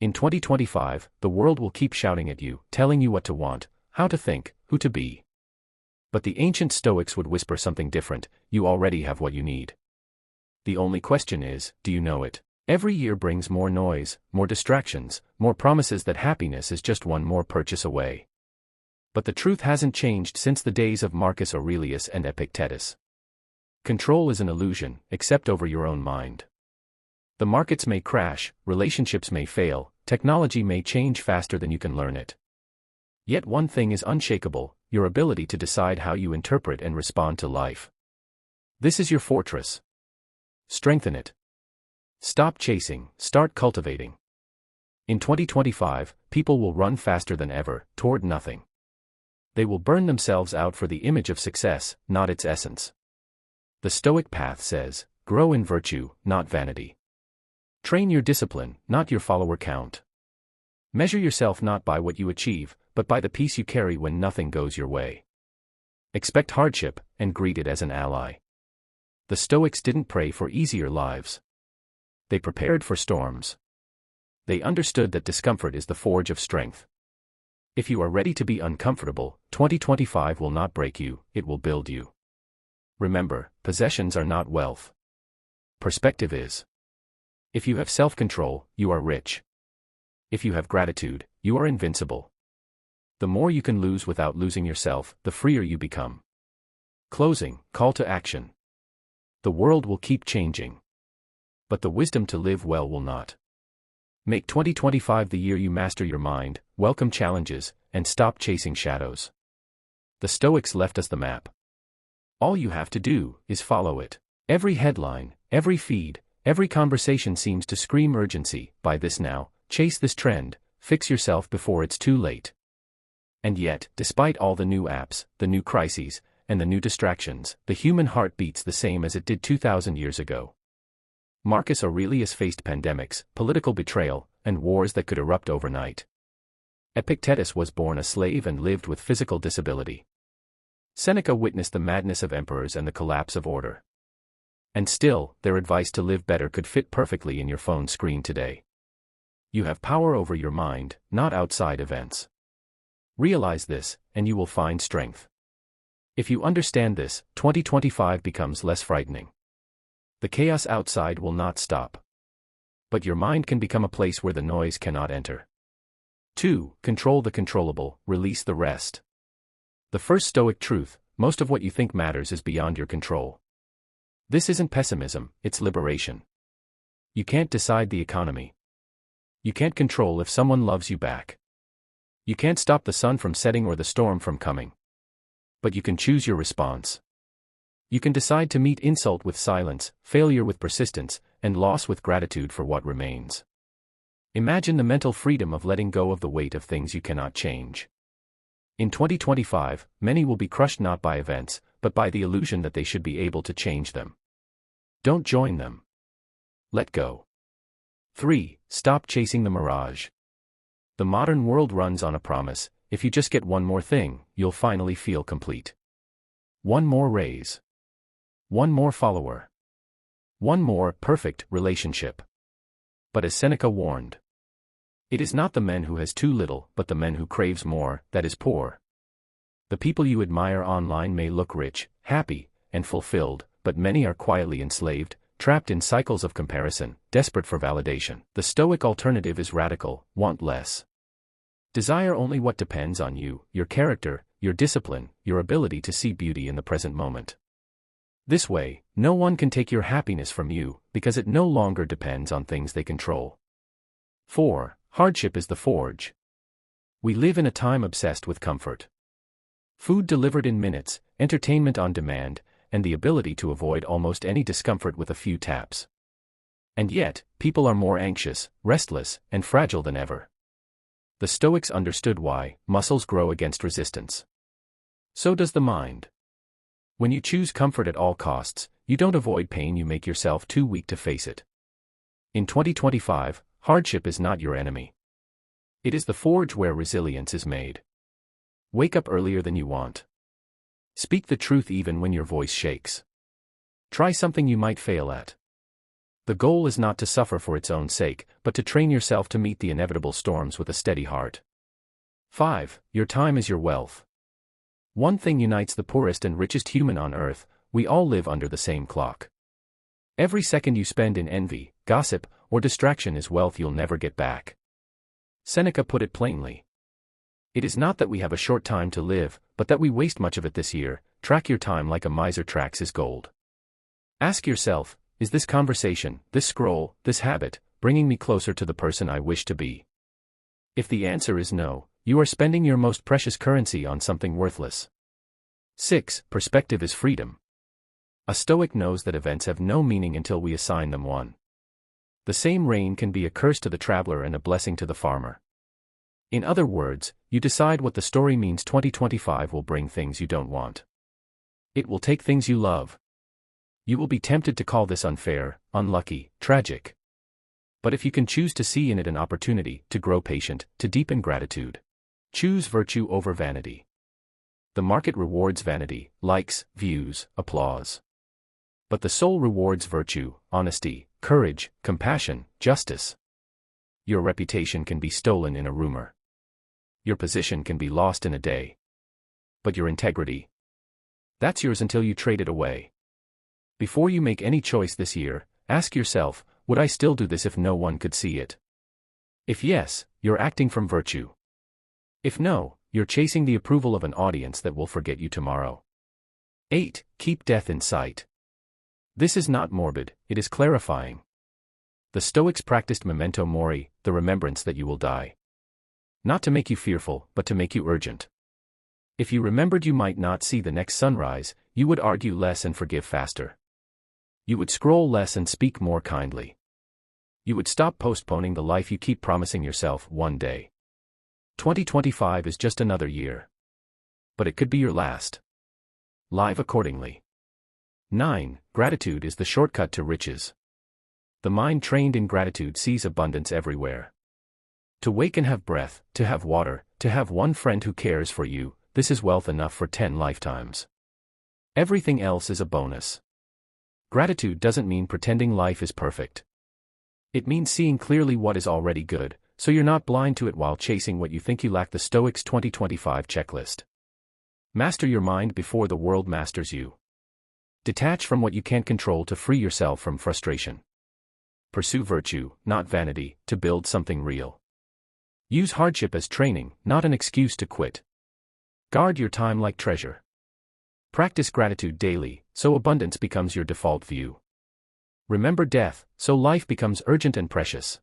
In 2025, the world will keep shouting at you, telling you what to want, how to think, who to be. But the ancient Stoics would whisper something different: you already have what you need. The only question is, do you know it? Every year brings more noise, more distractions, more promises that happiness is just one more purchase away. But the truth hasn't changed since the days of Marcus Aurelius and Epictetus. Control is an illusion, except over your own mind. The markets may crash, relationships may fail, technology may change faster than you can learn it. Yet one thing is unshakable: your ability to decide how you interpret and respond to life. This is your fortress. Strengthen it. Stop chasing, start cultivating. In 2025, people will run faster than ever, toward nothing. They will burn themselves out for the image of success, not its essence. The Stoic path says, grow in virtue, not vanity. Train your discipline, not your follower count. Measure yourself not by what you achieve, but by the peace you carry when nothing goes your way. Expect hardship, and greet it as an ally. The Stoics didn't pray for easier lives. They prepared for storms. They understood that discomfort is the forge of strength. If you are ready to be uncomfortable, 2025 will not break you, it will build you. Remember, possessions are not wealth. Perspective is. If you have self-control, you are rich. If you have gratitude, you are invincible. The more you can lose without losing yourself, the freer you become. Closing, call to action. The world will keep changing. But the wisdom to live well will not. Make 2025 the year you master your mind, welcome challenges, and stop chasing shadows. The Stoics left us the map. All you have to do is follow it. Every headline, every feed, every conversation seems to scream urgency: buy this now, chase this trend, fix yourself before it's too late. And yet, despite all the new apps, the new crises, and the new distractions, the human heart beats the same as it did 2,000 years ago. Marcus Aurelius faced pandemics, political betrayal, and wars that could erupt overnight. Epictetus was born a slave and lived with physical disability. Seneca witnessed the madness of emperors and the collapse of order. And still, their advice to live better could fit perfectly in your phone screen today. You have power over your mind, not outside events. Realize this, and you will find strength. If you understand this, 2025 becomes less frightening. The chaos outside will not stop. But your mind can become a place where the noise cannot enter. 2. Control the controllable, release the rest. The first Stoic truth: most of what you think matters is beyond your control. This isn't pessimism, it's liberation. You can't decide the economy. You can't control if someone loves you back. You can't stop the sun from setting or the storm from coming. But you can choose your response. You can decide to meet insult with silence, failure with persistence, and loss with gratitude for what remains. Imagine the mental freedom of letting go of the weight of things you cannot change. In 2025, many will be crushed not by events, but by the illusion that they should be able to change them. Don't join them. Let go. 3. Stop chasing the mirage. The modern world runs on a promise: if you just get one more thing, you'll finally feel complete. One more raise. One more follower. One more perfect relationship. But as Seneca warned, it is not the man who has too little, but the man who craves more, that is poor. The people you admire online may look rich, happy, and fulfilled, but many are quietly enslaved, trapped in cycles of comparison, desperate for validation. The Stoic alternative is radical: want less. Desire only what depends on you, your character, your discipline, your ability to see beauty in the present moment. This way, no one can take your happiness from you, because it no longer depends on things they control. 4. Hardship is the forge. We live in a time obsessed with comfort. Food delivered in minutes, entertainment on demand, and the ability to avoid almost any discomfort with a few taps. And yet, people are more anxious, restless, and fragile than ever. The Stoics understood why: muscles grow against resistance. So does the mind. When you choose comfort at all costs, you don't avoid pain, you make yourself too weak to face it. In 2025, hardship is not your enemy. It is the forge where resilience is made. Wake up earlier than you want. Speak the truth even when your voice shakes. Try something you might fail at. The goal is not to suffer for its own sake, but to train yourself to meet the inevitable storms with a steady heart. 5. Your time is your wealth. One thing unites the poorest and richest human on earth: we all live under the same clock. Every second you spend in envy, gossip, or distraction is wealth you'll never get back. Seneca put it plainly. It is not that we have a short time to live, but that we waste much of it this year. Track your time like a miser tracks his gold. Ask yourself, is this conversation, this scroll, this habit, bringing me closer to the person I wish to be? If the answer is no, you are spending your most precious currency on something worthless. 6. Perspective is freedom. A Stoic knows that events have no meaning until we assign them one. The same rain can be a curse to the traveler and a blessing to the farmer. In other words, you decide what the story means. 2025 will bring things you don't want. It will take things you love. You will be tempted to call this unfair, unlucky, tragic. But if you can choose to see in it an opportunity to grow patient, to deepen gratitude, choose virtue over vanity. The market rewards vanity, likes, views, applause. But the soul rewards virtue, honesty, courage, compassion, justice. Your reputation can be stolen in a rumor. Your position can be lost in a day. But your integrity, that's yours until you trade it away. Before you make any choice this year, ask yourself, would I still do this if no one could see it? If yes, you're acting from virtue. If no, you're chasing the approval of an audience that will forget you tomorrow. 8. Keep death in sight. This is not morbid, it is clarifying. The Stoics practiced memento mori, the remembrance that you will die. Not to make you fearful, but to make you urgent. If you remembered you might not see the next sunrise, you would argue less and forgive faster. You would scroll less and speak more kindly. You would stop postponing the life you keep promising yourself one day. 2025 is just another year. But it could be your last. Live accordingly. 9. Gratitude is the shortcut to riches. The mind trained in gratitude sees abundance everywhere. To wake and have breath, to have water, to have one friend who cares for you, this is wealth enough for 10 lifetimes. Everything else is a bonus. Gratitude doesn't mean pretending life is perfect. It means seeing clearly what is already good, so you're not blind to it while chasing what you think you lack. The Stoics 2025 checklist. Master your mind before the world masters you. Detach from what you can't control to free yourself from frustration. Pursue virtue, not vanity, to build something real. Use hardship as training, not an excuse to quit. Guard your time like treasure. Practice gratitude daily, so abundance becomes your default view. Remember death, so life becomes urgent and precious.